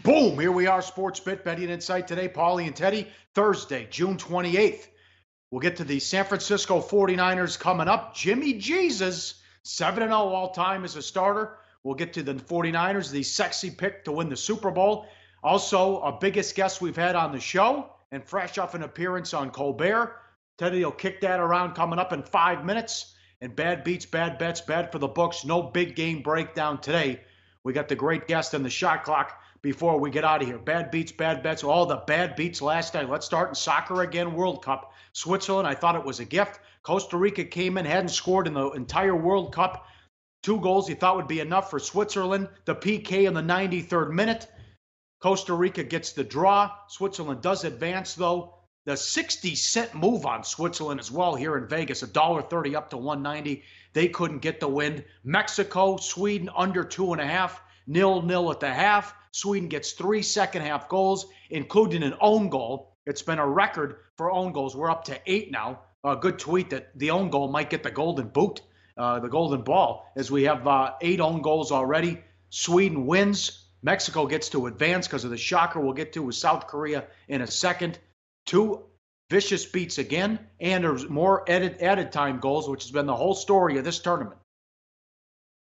Boom, here we are, Sports Bet Betting Insight today. Pauly and Teddy, Thursday, June 28th. We'll get to the San Francisco 49ers coming up. Jimmy Jesus, 7-0 all-time as a starter. We'll get to the 49ers, the sexy pick to win the Super Bowl. Also, our biggest guest we've had on the show, and fresh off an appearance on Colbert. Teddy will kick that around coming up in 5 minutes. And bad beats, bad bets, bad for the books. No big game breakdown today. We got the great guest and the shot clock before we get out of here. Bad beats, bad bets, all the bad beats last night. Let's start in soccer again, World Cup. Switzerland, I thought it was a gift. Costa Rica came in, hadn't scored in the entire World Cup. 2 goals he thought would be enough for Switzerland. The PK in the 93rd minute. Costa Rica gets the draw. Switzerland does advance, though. The 60-cent move on Switzerland as well here in Vegas, $1.30 up to $1.90. They couldn't get the win. Mexico, Sweden under 2.5. 0-0 at the half. Sweden gets 3 second-half goals, including an own goal. It's been a record for own goals. We're up to 8 now. A good tweet that the own goal might get the golden boot, the golden ball, as we have 8 own goals already. Sweden wins. Mexico gets to advance because of the shocker we'll get to with South Korea in a second. 2 vicious beats again, and there's more added time goals, which has been the whole story of this tournament.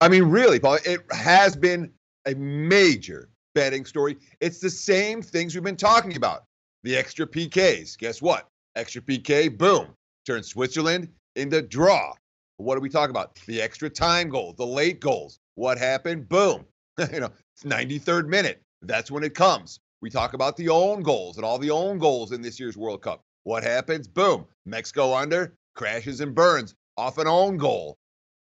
I mean, really, Paul, it has been a major betting story. It's the same things we've been talking about. The extra PKs. Guess what? Extra PK, boom. Turns Switzerland into draw. What are we talking about? The extra time goals, the late goals. What happened? Boom. It's 93rd minute. That's when it comes. We talk about the own goals and all the own goals in this year's World Cup. What happens? Boom. Mexico under, crashes and burns off an own goal.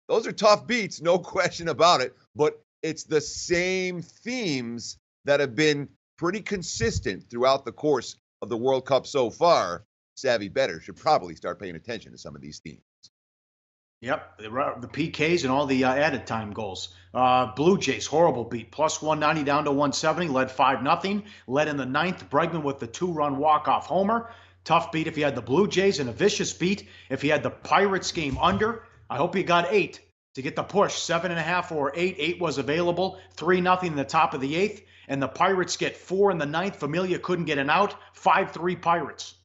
Those are tough beats, no question about it, but it's the same themes that have been pretty consistent throughout the course of the World Cup so far. Savvy bettors should probably start paying attention to some of these themes. Yep, the PKs and all the added time goals. Blue Jays, horrible beat. Plus 190 down to 170, led 5-0. Led in the 9th, Bregman with the 2-run walk-off homer. Tough beat if you had the Blue Jays, and a vicious beat if you had the Pirates game under. I hope you got 8 to get the push. 7.5 or 8. 8 was available. 3-0 in the top of the 8th. And the Pirates get 4 in the 9th. Familia couldn't get an out. 5-3 Pirates.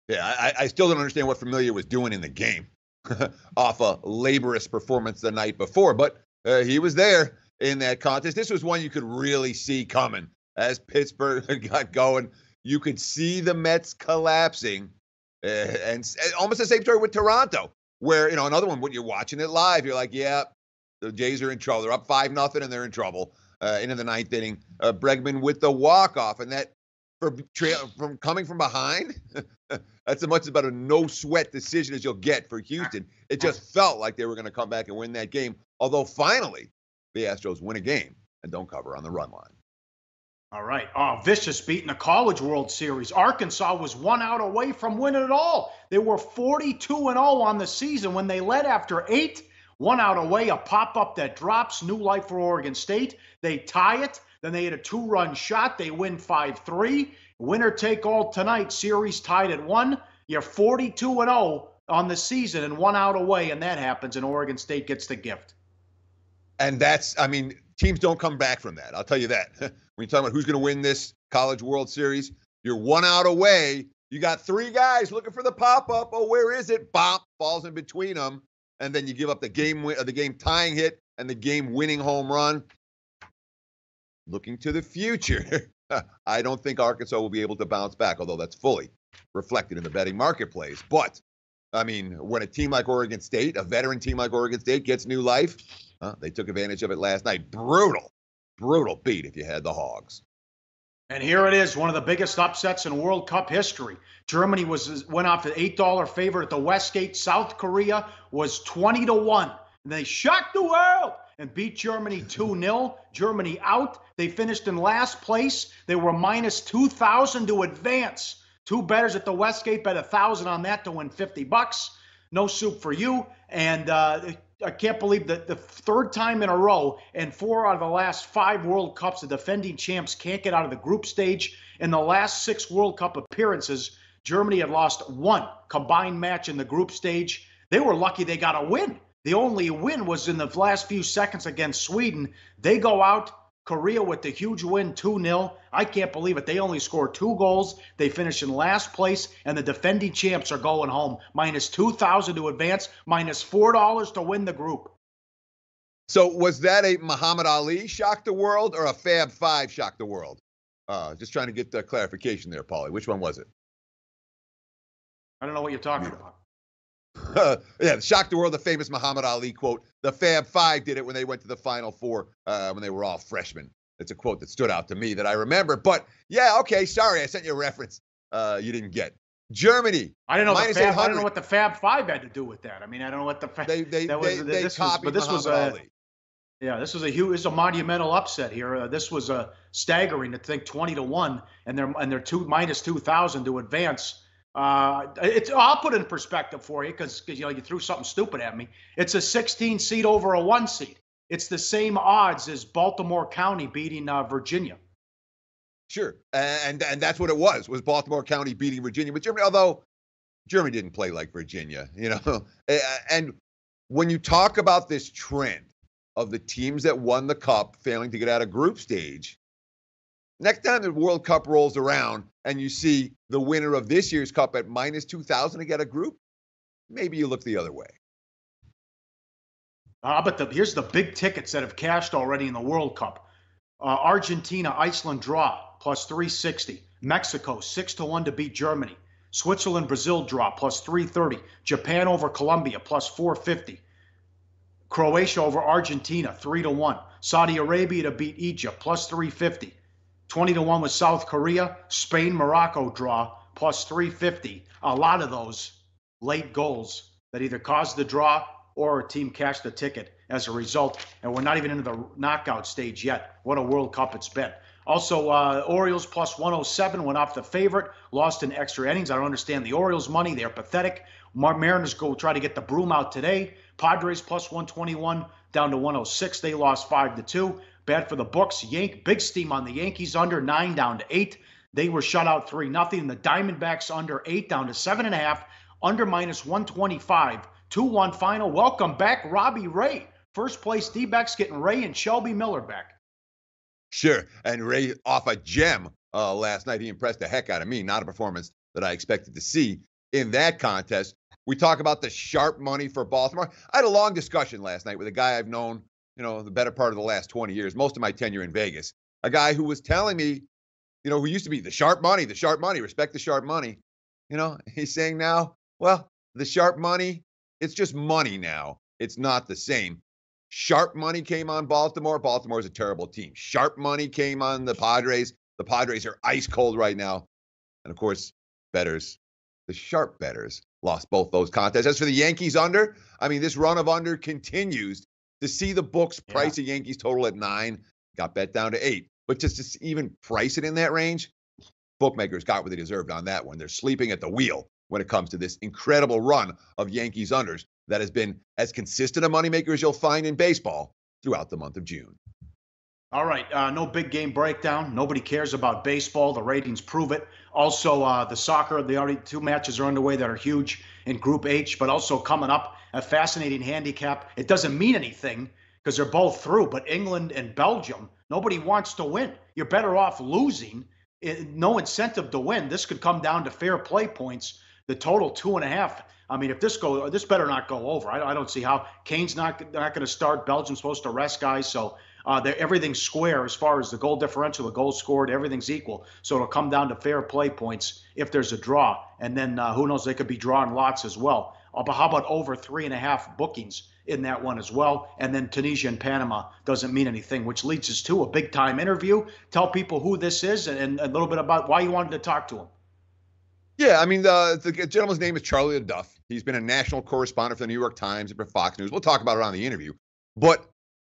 Yeah, I still don't understand what Familia was doing in the game off a laborious performance the night before. But he was there in that contest. This was one you could really see coming. As Pittsburgh got going, you could see the Mets collapsing. And almost the same story with Toronto, where, another one, when you're watching it live, you're like, yeah, the Jays are in trouble. They're up 5-0 and they're in trouble into the 9th inning. Bregman with the walk-off. And that, from coming from behind, that's as much about a no-sweat decision as you'll get for Houston. It just felt like they were going to come back and win that game. Although finally, the Astros win a game and don't cover on the run line. All right. Vicious beat in the College World Series. Arkansas was 1 out away from winning it all. They were 42-0 on the season when they led after 8. 1 out away, a pop-up that drops. New life for Oregon State. They tie it. Then they hit a 2-run shot. They win 5-3. Winner take all tonight. Series tied at 1. You're 42-0 on the season and 1 out away, and that happens, and Oregon State gets the gift. And teams don't come back from that. I'll tell you that. When you talk about who's going to win this College World Series, you're 1 out away. You got 3 guys looking for the pop-up. Oh, where is it? Bop, falls in between them. And then you give up the game tying hit and the game-winning home run. Looking to the future, I don't think Arkansas will be able to bounce back, although that's fully reflected in the betting marketplace. But, when a team like Oregon State, a veteran team like Oregon State, gets new life, they took advantage of it last night. Brutal beat if you had the Hogs. And here it is, one of the biggest upsets in World Cup history. Germany went off an $8 favorite at the Westgate. South Korea was 20-1. And they shocked the world and beat Germany 2-0. Germany out. They finished in last place. They were minus 2,000 to advance. 2 bettors at the Westgate bet 1,000 on that to win $50. No soup for you. And I can't believe that the 3rd time in a row and 4 out of the last 5 World Cups, the defending champs can't get out of the group stage. In the last 6 World Cup appearances, Germany had lost 1 combined match in the group stage. They were lucky they got a win. The only win was in the last few seconds against Sweden. They go out Korea with the huge win, 2-0. I can't believe it. They only scored 2 goals. They finished in last place, and the defending champs are going home. Minus 2,000 to advance, minus $4 to win the group. So was that a Muhammad Ali shock the world or a Fab Five shock the world? Just trying to get the clarification there, Pauly. Which one was it? I don't know what you're talking about. Yeah, shock the world, the famous Muhammad Ali quote. The Fab Five did it when they went to the Final Four when they were all freshmen. It's a quote that stood out to me that I remember. But yeah, okay, sorry, I sent you a reference you didn't get. Germany. I don't know. I don't know what the Fab Five had to do with that. I mean, I don't know what the they copied Muhammad Ali. Yeah, this was a monumental upset here. This was staggering to think 20-1, and they're minus 2,000 to advance. I'll put it in perspective for you because you threw something stupid at me. It's a 16 seed over a 1 seed. It's the same odds as Baltimore County beating Virginia. Sure, and that's what it was Baltimore County beating Virginia. But Germany, although Germany didn't play like Virginia, and when you talk about this trend of the teams that won the cup failing to get out of group stage, next time the World Cup rolls around and you see the winner of this year's cup at minus 2,000 to get a group, maybe you look the other way. But here's the big tickets that have cashed already in the World Cup. Argentina, Iceland draw, plus 360. Mexico, 6-1 to beat Germany. Switzerland, Brazil draw, plus 330. Japan over Colombia, plus 450. Croatia over Argentina, 3-1. Saudi Arabia to beat Egypt, plus 350. 20-1 with South Korea. Spain, Morocco draw, plus 350. A lot of those late goals that either caused the draw or a team cashed the ticket as a result. And we're not even into the knockout stage yet. What a World Cup it's been. Also, Orioles plus 107 went off the favorite, lost in extra innings. I don't understand the Orioles money. They're pathetic. Mariners go try to get the broom out today. Padres plus 121 down to 106. They lost 5-2. Bad for the books. Big steam on the Yankees under 9 down to 8. They were shut out 3-0. The Diamondbacks under 8 down to 7.5. Under minus 125. 2-1 final. Welcome back, Robbie Ray. First place D-backs getting Ray and Shelby Miller back. Sure, and Ray off a gem last night. He impressed the heck out of me. Not a performance that I expected to see in that contest. We talk about the sharp money for Baltimore. I had a long discussion last night with a guy I've known, the better part of the last 20 years, most of my tenure in Vegas. A guy who was telling me, who used to be the sharp money, respect the sharp money. He's saying now, well, the sharp money, it's just money now. It's not the same. Sharp money came on Baltimore. Baltimore is a terrible team. Sharp money came on the Padres. The Padres are ice cold right now. And of course, bettors, the sharp bettors, lost both those contests. As for the Yankees under, this run of under continues. To see the books price a Yankees total at 9, got bet down to 8. But just to even price it in that range, bookmakers got what they deserved on that one. They're sleeping at the wheel when it comes to this incredible run of Yankees unders that has been as consistent a moneymaker as you'll find in baseball throughout the month of June. All right, no big game breakdown. Nobody cares about baseball. The ratings prove it. Also, the soccer, already 2 matches are underway that are huge in Group H, but also coming up, a fascinating handicap. It doesn't mean anything because they're both through, but England and Belgium, nobody wants to win. You're better off losing. No incentive to win. This could come down to fair play points. The total 2.5. If this better not go over. I don't see how. Kane's not going to start. Belgium's supposed to rest guys, so everything's square as far as the goal differential, the goals scored, everything's equal. So it'll come down to fair play points if there's a draw, and then who knows? They could be drawing lots as well. But how about over 3.5 bookings in that one as well? And then Tunisia and Panama doesn't mean anything, which leads us to a big time interview. Tell people who this is and a little bit about why you wanted to talk to him. Yeah, the gentleman's name is Charlie LeDuff. He's been a national correspondent for the New York Times and for Fox News. We'll talk about it on the interview, but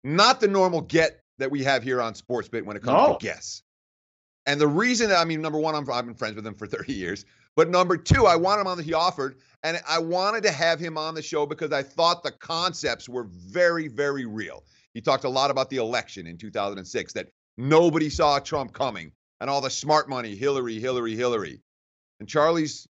not the normal get that we have here on SportsBit when it comes to guests. And the reason, number one, I've been friends with him for 30 years. But number two, I want him on he offered, and I wanted to have him on the show because I thought the concepts were very, very real. He talked a lot about the election in 2006, that nobody saw Trump coming, and all the smart money, Hillary. And Charlie's,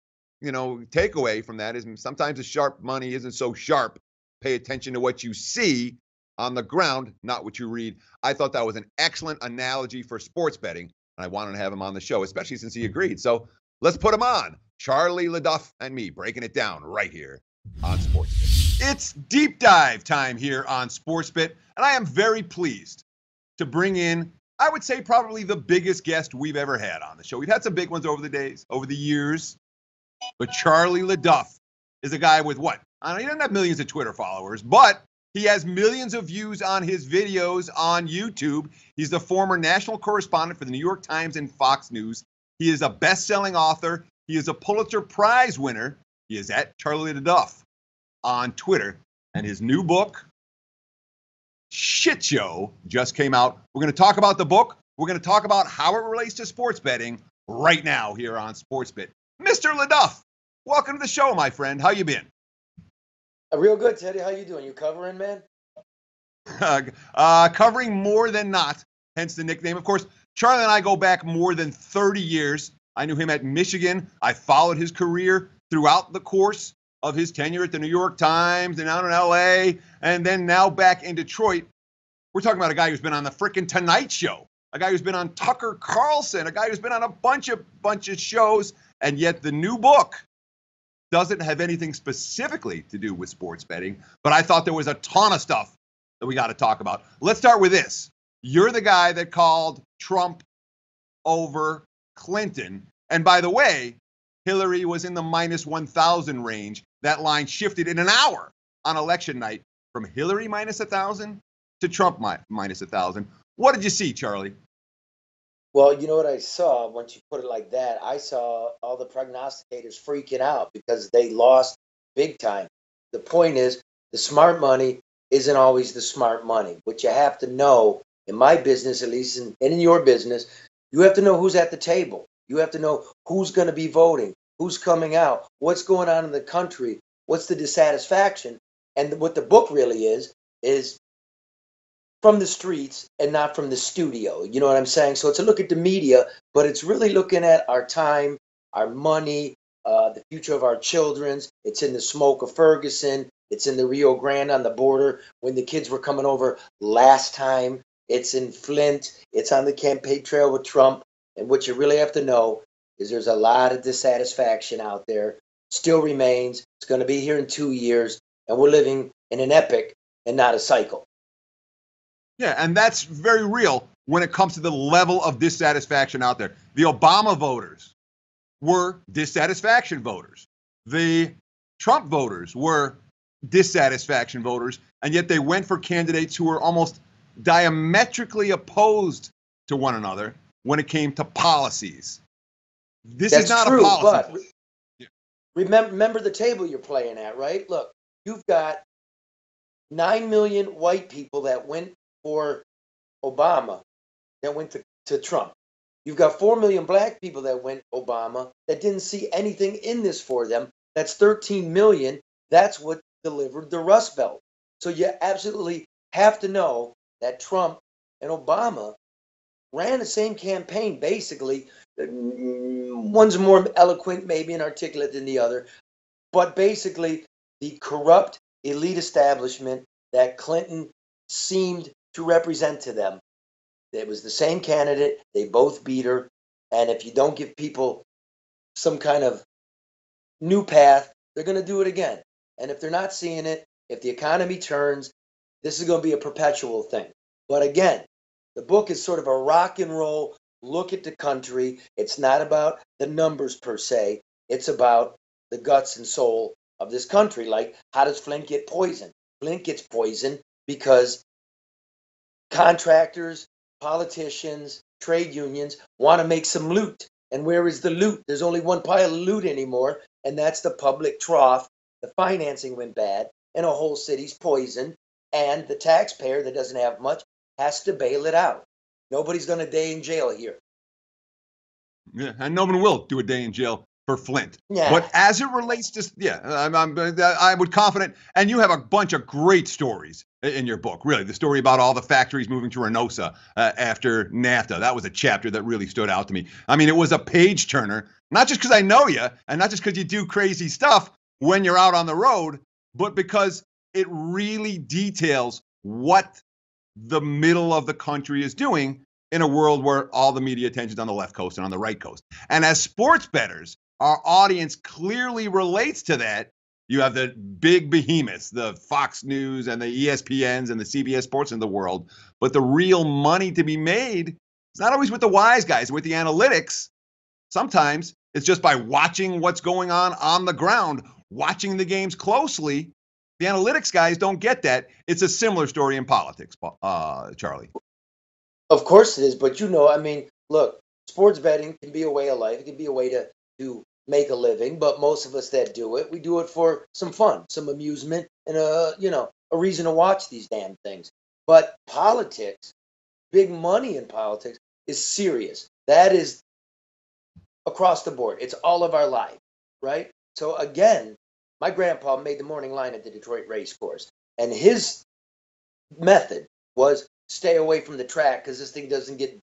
takeaway from that is sometimes the sharp money isn't so sharp. Pay attention to what you see. on the ground, not what you read. I thought that was an excellent analogy for sports betting, and I wanted to have him on the show, especially since he agreed. So let's put him on. Charlie LeDuff and me breaking it down right here on SportsBit. It's deep dive time here on SportsBit, and I am very pleased to bring in, I would say, probably the biggest guest we've ever had on the show. We've had some big ones over the years, but Charlie LeDuff is a guy with what? I don't, he doesn't have millions of Twitter followers, but he has millions of views on his videos on YouTube. He's the former national correspondent for the New York Times and Fox News. He is a best-selling author. He is a Pulitzer Prize winner. He is at Charlie LeDuff on Twitter. And his new book, Shit Show, just came out. We're going to talk about the book. We're going to talk about how it relates to sports betting right now here on SportsBit. Mr. LeDuff, welcome to the show, my friend. How you been? Real good, Teddy. How you doing? You covering, man? Covering more than not, hence the nickname. Of course, Charlie and I go back more than 30 years. I knew him at Michigan. I followed his career throughout the course of his tenure at the New York Times and out in L.A., and then now back in Detroit. We're talking about a guy who's been on the frickin' Tonight Show, a guy who's been on Tucker Carlson, a guy who's been on a bunch of shows, and yet the new book doesn't have anything specifically to do with sports betting, but I thought there was a ton of stuff that we got to talk about. Let's start with this. You're the guy that called Trump over Clinton. And by the way, Hillary was in the minus 1,000 range. That line shifted in an hour on election night from Hillary minus 1,000 to Trump minus 1,000. What did you see, Charlie? Well, you know what I saw once you put it like that? I saw all the prognosticators freaking out because they lost big time. The point is, the smart money isn't always the smart money. What you have to know, in my business at least, and in your business, you have to know who's at the table. You have to know who's going to be voting, who's coming out, what's going on in the country, what's the dissatisfaction. And what the book really is from the streets and not from the studio. You know what I'm saying? So it's a look at the media, but it's really looking at our time, our money, the future of our children's. It's in the smoke of Ferguson. It's in the Rio Grande on the border when the kids were coming over last time. It's in Flint. It's on the campaign trail with Trump. And what you really have to know is there's a lot of dissatisfaction out there. Still remains. It's going to be here in 2 years. And we're living in an epic and not a cycle. Yeah, and that's very real when it comes to the level of dissatisfaction out there. The Obama voters were dissatisfaction voters. The Trump voters were dissatisfaction voters, and yet they went for candidates who were almost diametrically opposed to one another when it came to policies. This is not true, a policy. But remember the table you're playing at, right? Look, you've got 9 million white people that went for Obama that went to Trump. You've got 4 million black people that went Obama that didn't see anything in this for them. That's 13 million. That's what delivered the Rust Belt. So you absolutely have to know that Trump and Obama ran the same campaign, basically. One's more eloquent, maybe, and articulate than the other. But basically, the corrupt elite establishment that Clinton seemed to represent to them. It was the same candidate. They both beat her. And if you don't give people some kind of new path, they're going to do it again. And if they're not seeing it, if the economy turns, this is going to be a perpetual thing. But again, the book is sort of a rock and roll look at the country. It's not about the numbers per se. It's about the guts and soul of this country. Like, how does Flint get poisoned? Flint gets poisoned because contractors, politicians, trade unions want to make some loot. And where is the loot? There's only one pile of loot anymore, and that's the public trough. The financing went bad, and a whole city's poisoned, and the taxpayer that doesn't have much has to bail it out. Nobody's done a day in jail here. Yeah, and no one will do a day in jail for Flint. Yeah. But as it relates to, I would confident, and you have a bunch of great stories in your book, really. The story about all the factories moving to Reynosa after NAFTA. That was a chapter that really stood out to me. I mean, it was a page turner, not just because I know you and not just because you do crazy stuff when you're out on the road, but because it really details what the middle of the country is doing in a world where all the media attention is on the left coast and on the right coast. And as sports bettors, our audience clearly relates to that. You have the big behemoths, the Fox News and the ESPNs and the CBS Sports in the world. But the real money to be made is not always with the wise guys, with the analytics. Sometimes it's just by watching what's going on the ground, watching the games closely. The analytics guys don't get that. It's a similar story in politics, Charlie. Of course it is, but I mean, look, sports betting can be a way of life. It can be a way to make a living, but most of us that do it, we do it for some fun, some amusement, and a reason to watch these damn things. But politics, big money in politics, is serious. That is across the board. It's all of our life, right? So again, my grandpa made the morning line at the Detroit race course, and his method was stay away from the track because this thing doesn't get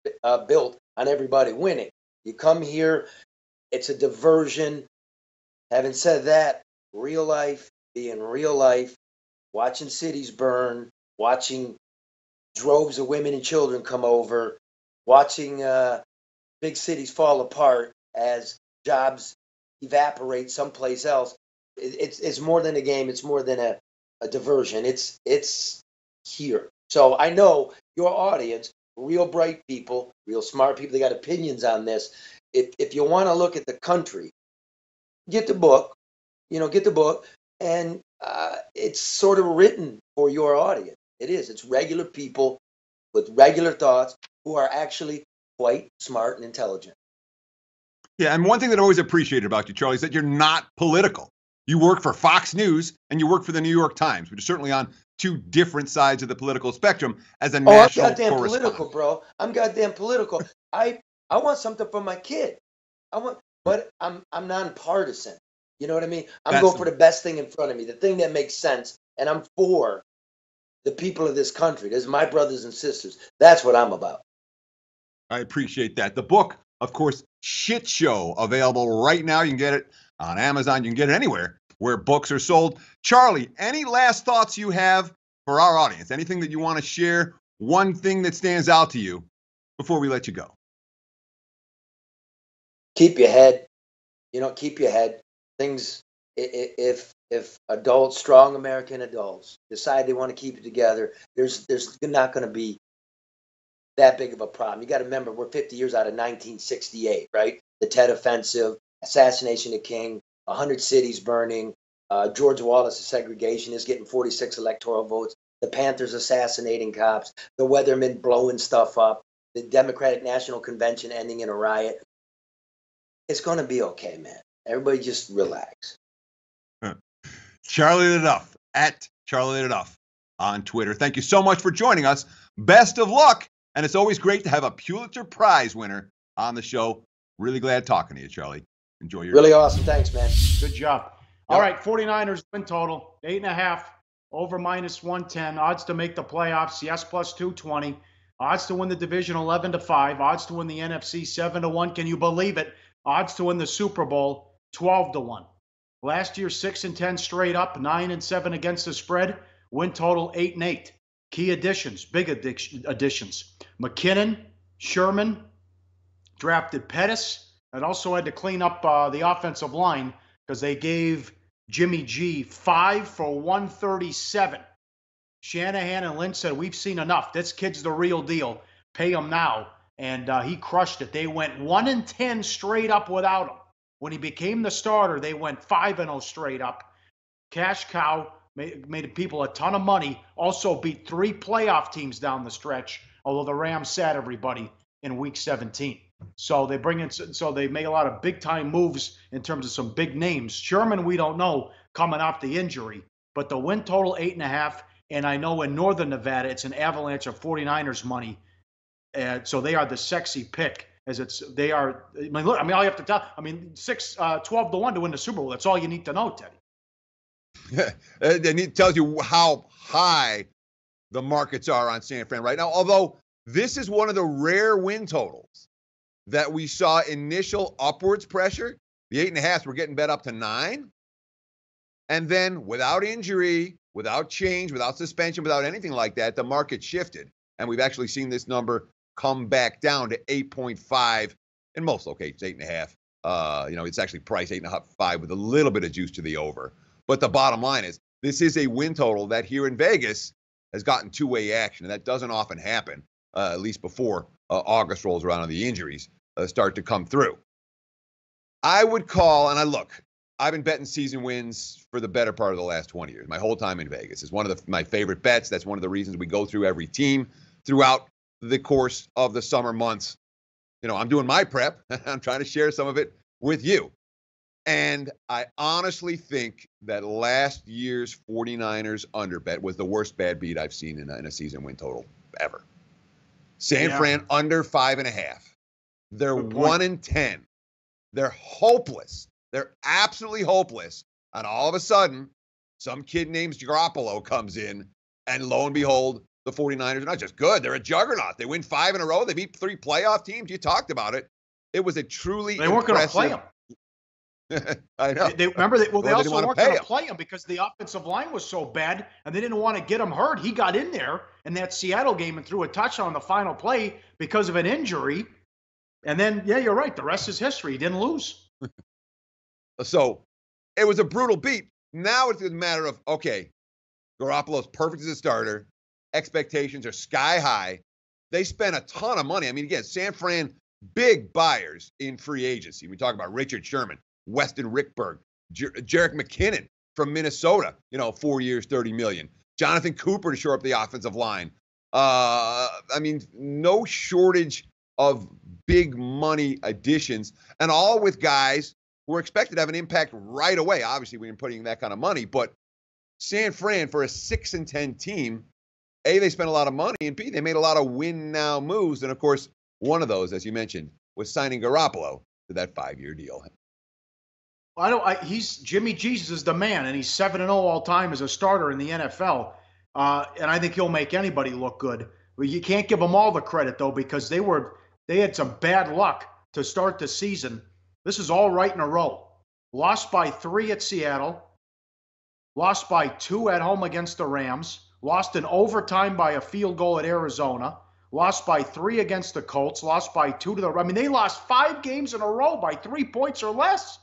built on everybody winning. You come here, it's a diversion. Having said that, real life, being real life, watching cities burn, watching droves of women and children come over, watching big cities fall apart as jobs evaporate someplace else. It's more than a game. It's more than a diversion. It's here. So I know your audience, real bright people, real smart people, they got opinions on this. If you want to look at the country, get the book, and it's sort of written for your audience. It is. It's regular people with regular thoughts who are actually quite smart and intelligent. Yeah, and one thing that I always appreciated about you, Charlie, is that you're not political. You work for Fox News and you work for the New York Times, which is certainly on two different sides of the political spectrum as a national correspondent. I'm goddamn political, bro. I'm goddamn political. I want something for my kid. But I'm nonpartisan. You know what I mean? I'm going for the best thing in front of me, the thing that makes sense, and I'm for the people of this country. This is my brothers and sisters. That's what I'm about. I appreciate that. The book, of course, Shit Show, available right now. You can get it on Amazon. You can get it anywhere where books are sold. Charlie, any last thoughts you have for our audience? Anything that you want to share? One thing that stands out to you before we let you go? Keep your head. Keep your head. Things, if adults, strong American adults, decide they want to keep it together, there's not going to be that big of a problem. You got to remember, we're 50 years out of 1968, right? The Tet Offensive, assassination of King, 100 cities burning, George Wallace, a segregationist, getting 46 electoral votes, the Panthers assassinating cops, the Weathermen blowing stuff up, the Democratic National Convention ending in a riot. It's going to be okay, man. Everybody just relax. Charlie LeDuff, at Charlie LeDuff on Twitter. Thank you so much for joining us. Best of luck. And it's always great to have a Pulitzer Prize winner on the show. Really glad talking to you, Charlie. Enjoy your Really day. awesome. Thanks, man. Good job. All right, 49ers win total, 8.5, over -110. Odds to make the playoffs, yes, +220. Odds to win the division, 11-5. Odds to win the NFC, 7-1. Can you believe it? Odds to win the Super Bowl, 12-1. Last year, 6-10 straight up, 9-7 against the spread. Win total, 8-8. Key additions, big additions. McKinnon, Sherman, drafted Pettis, and also had to clean up the offensive line because they gave Jimmy G 5 for 137. Shanahan and Lynch said, we've seen enough. This kid's the real deal. Pay him now. And he crushed it. They went 1-10 straight up without him. When he became the starter, they went 5-0 straight up. Cash cow, made people a ton of money. Also beat 3 playoff teams down the stretch, although the Rams sat everybody in week 17. So they they make a lot of big time moves in terms of some big names. Sherman, we don't know, coming off the injury, but the win total 8.5. And I know in Northern Nevada, it's an avalanche of 49ers money. So they are the sexy pick, as they are. All you have to tell. 12-1 to win the Super Bowl. That's all you need to know, Teddy. And it tells you how high the markets are on San Fran right now. Although this is one of the rare win totals that we saw initial upwards pressure. The 8.5 were getting bet up to 9. And then without injury, without change, without suspension, without anything like that, the market shifted. And we've actually seen this number come back down to 8.5 in most locations, 8.5. It's actually priced 8.5 with a little bit of juice to the over. But the bottom line is this is a win total that here in Vegas has gotten two-way action. And that doesn't often happen, at least before August rolls around and the injuries start to come through. I would call, and I've been betting season wins for the better part of the last 20 years. My whole time in Vegas is one of my favorite bets. That's one of the reasons we go through every team throughout the course of the summer months. I'm doing my prep. I'm trying to share some of it with you. And I honestly think that last year's 49ers under bet was the worst bad beat I've seen in a season win total ever. San Fran under 5.5. They're 1-10. They're hopeless. They're absolutely hopeless. And all of a sudden, some kid named Garoppolo comes in, and lo and behold, the 49ers are not just good. They're a juggernaut. They win 5 in a row. They beat 3 playoff teams. You talked about it. It was a truly They weren't going to play him. I know. They also weren't going to play him because the offensive line was so bad, and they didn't want to get him hurt. He got in there in that Seattle game and threw a touchdown on the final play because of an injury. And then, you're right. The rest is history. He didn't lose. So it was a brutal beat. Now it's a matter of, okay, Garoppolo's perfect as a starter. Expectations are sky high. They spent a ton of money. I mean, again, San Fran, big buyers in free agency. We talk about Richard Sherman, Weston Rickberg, Jerick McKinnon from Minnesota, 4 years, $30 million. Jonathan Cooper to shore up the offensive line. No shortage of big money additions, and all with guys who are expected to have an impact right away. Obviously, we didn't put in that kind of money, but San Fran, for a 6-10 team, A, they spent a lot of money, and B, they made a lot of win-now moves. And, of course, one of those, as you mentioned, was signing Garoppolo to that 5-year deal. He's Jimmy Jesus is the man, and he's 7-0 all time as a starter in the NFL. And I think he'll make anybody look good. Well, you can't give them all the credit, though, because they had some bad luck to start the season. This is all right in a row. Lost by 3 at Seattle. Lost by 2 at home against the Rams. Lost in overtime by a field goal at Arizona. Lost by 3 against the Colts. Lost by 2 to the... they lost 5 games in a row by 3 points or less.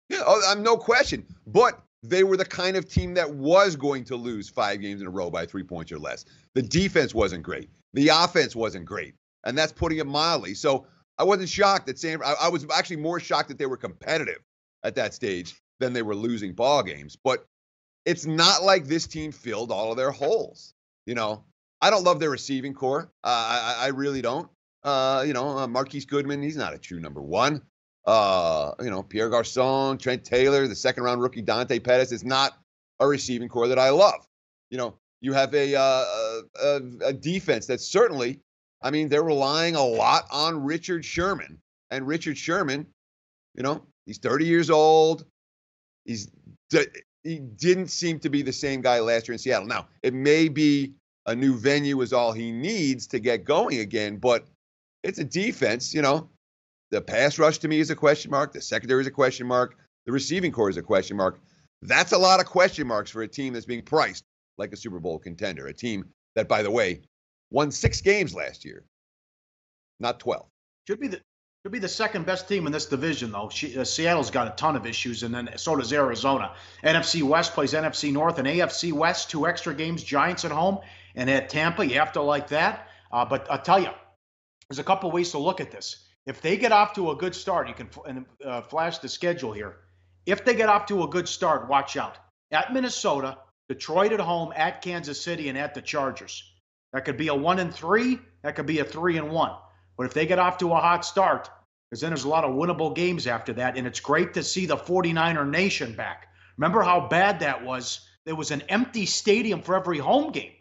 Yeah, no question. But they were the kind of team that was going to lose 5 games in a row by 3 points or less. The defense wasn't great. The offense wasn't great. And that's putting it mildly. So I wasn't shocked that I was actually more shocked that they were competitive at that stage than they were losing ball games. But it's not like this team filled all of their holes. I don't love their receiving core. I really don't. Marquise Goodman, he's not a true number one. Pierre Garçon, Trent Taylor, the second-round rookie Dante Pettis is not a receiving core that I love. You have a defense that certainly, they're relying a lot on Richard Sherman. And Richard Sherman, he's 30 years old. He didn't seem to be the same guy last year in Seattle. Now, it may be a new venue is all he needs to get going again, but it's a defense, The pass rush to me is a question mark. The secondary is a question mark. The receiving core is a question mark. That's a lot of question marks for a team that's being priced like a Super Bowl contender. A team that, by the way, won 6 games last year, not 12. Should be the second best team in this division, though. Seattle's got a ton of issues, and then so does Arizona. NFC West plays NFC North, and AFC West 2 extra games. Giants at home, and at Tampa, you have to like that. But I'll tell you, there's a couple ways to look at this. If they get off to a good start, you can flash the schedule here. If they get off to a good start, watch out. At Minnesota, Detroit at home, at Kansas City, and at the Chargers. That could be a 1-3. That could be a 3-1. But if they get off to a hot start, because then there's a lot of winnable games after that, and it's great to see the 49er Nation back. Remember how bad that was? There was an empty stadium for every home game.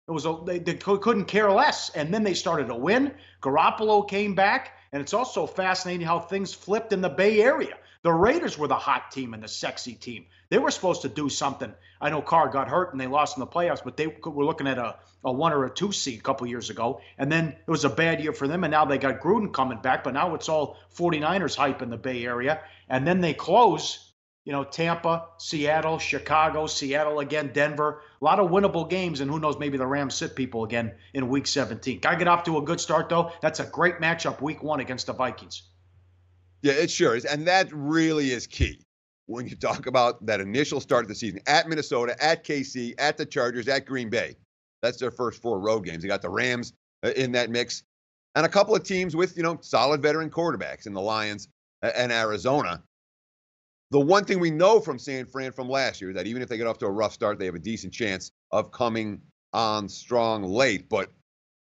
They couldn't care less, and then they started to win. Garoppolo came back, and it's also fascinating how things flipped in the Bay Area. The Raiders were the hot team and the sexy team. They were supposed to do something. I know Carr got hurt and they lost in the playoffs, but they were looking at a 1 or a 2 seed a couple years ago. And then it was a bad year for them, and now they got Gruden coming back, but now it's all 49ers hype in the Bay Area. And then they close Tampa, Seattle, Chicago, Seattle again, Denver. A lot of winnable games, and who knows, maybe the Rams sit people again in Week 17. Got to get off to a good start, though. That's a great matchup Week 1 against the Vikings. Yeah, it sure is. And that really is key when you talk about that initial start of the season. At Minnesota, at KC, at the Chargers, at Green Bay. That's their first 4 road games. They got the Rams in that mix. And a couple of teams with, solid veteran quarterbacks in the Lions and Arizona. The one thing we know from San Fran from last year is that even if they get off to a rough start, they have a decent chance of coming on strong late. But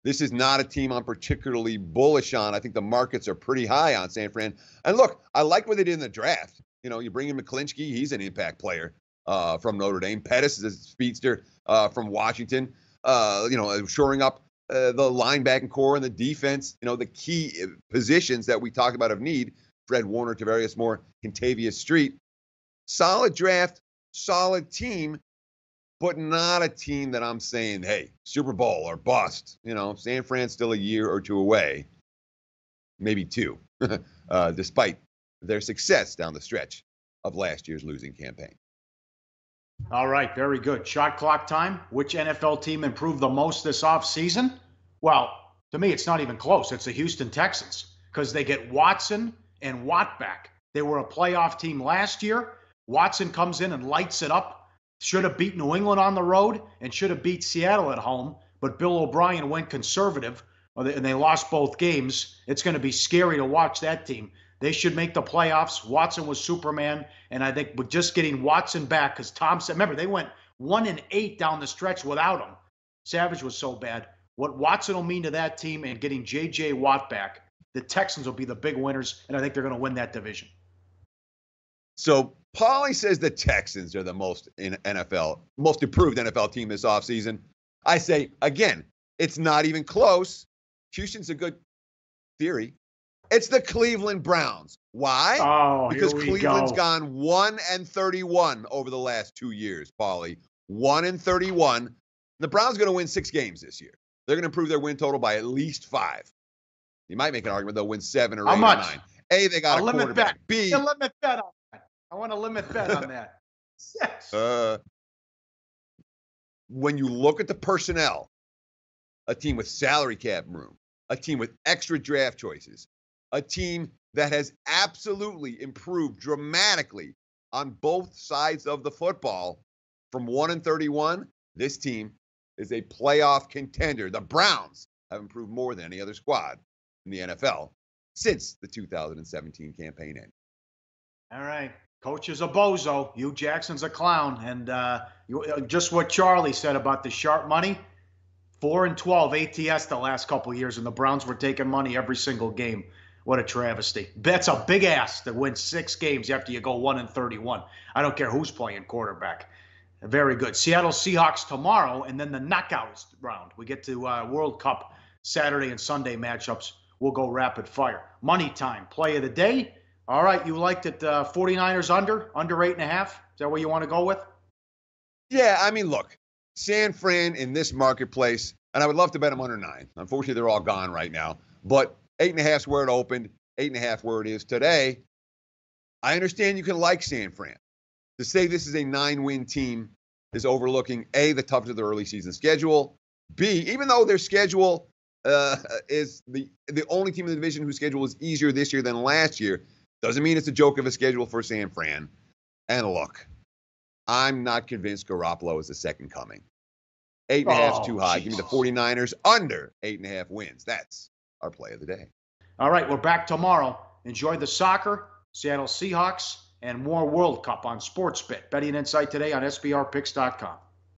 this is not a team I'm particularly bullish on. I think the markets are pretty high on San Fran. And look, I like what they did in the draft. You bring in McClinchy, he's an impact player from Notre Dame. Pettis is a speedster from Washington. Shoring up the linebacking core and the defense, the key positions that we talk about of need. Fred Warner, Tavarius Moore, Contavious Street. Solid draft, solid team, but not a team that I'm saying, hey, Super Bowl or bust. San Fran's still a year or 2 away, maybe 2, despite their success down the stretch of last year's losing campaign. All right, very good. Shot clock time. Which NFL team improved the most this offseason? Well, to me, it's not even close. It's the Houston Texans because they get Watson and Watt back. They were a playoff team last year. Watson comes in and lights it up. Should have beat New England on the road and should have beat Seattle at home, but Bill O'Brien went conservative, and they lost both games. It's going to be scary to watch that team. They should make the playoffs. Watson was Superman, and I think with just getting Watson back, because Tom said, remember, they went 1-8 down the stretch without him. Savage was so bad. What Watson will mean to that team and getting J.J. Watt back, the Texans will be the big winners, and I think they're going to win that division. So Pauly says the Texans are the most improved NFL team this offseason. I say, again, it's not even close. Houston's a good theory. It's the Cleveland Browns. Why? Oh, because here we Cleveland's go. gone 1-31 over the last 2 years, Pauly. 1-31. The Browns are going to win 6 games this year. They're going to improve their win total by at least 5. You might make an argument they'll win 7 or 8 How much? or 9. A, they got a quarterback. B, a limit bet on that. I want a limit bet on that. Yes. When you look at the personnel, a team with salary cap room, a team with extra draft choices, a team that has absolutely improved dramatically on both sides of the football from 1-31, this team is a playoff contender. The Browns have improved more than any other squad in the NFL since the 2017 campaign ended. All right. Coach is a bozo. Hugh Jackson's a clown. And just what Charlie said about the sharp money, 4-12 ATS the last couple of years, and the Browns were taking money every single game. What a travesty. That's a big ass to win 6 games after you go 1-31. I don't care who's playing quarterback. Very good. Seattle Seahawks tomorrow, and then the knockouts round. We get to World Cup Saturday and Sunday matchups. We'll go rapid fire. Money time. Play of the day. All right, you liked it, 49ers under 8.5? Is that what you want to go with? Yeah, I mean, look, San Fran in this marketplace, and I would love to bet them under 9. Unfortunately, they're all gone right now. But 8.5 is where it opened, 8.5 where it is today. I understand you can like San Fran. To say this is a 9-win team is overlooking, A, the toughness of their early season schedule, B, even though their schedule is the only team in the division whose schedule is easier this year than last year, doesn't mean it's a joke of a schedule for San Fran. And look, I'm not convinced Garoppolo is the second coming. 8.5 is too high. Give me the 49ers under 8.5 wins. That's our play of the day. All right, we're back tomorrow. Enjoy the soccer, Seattle Seahawks, and more World Cup on SportsBet. Betting Insight today on SBRPicks.com.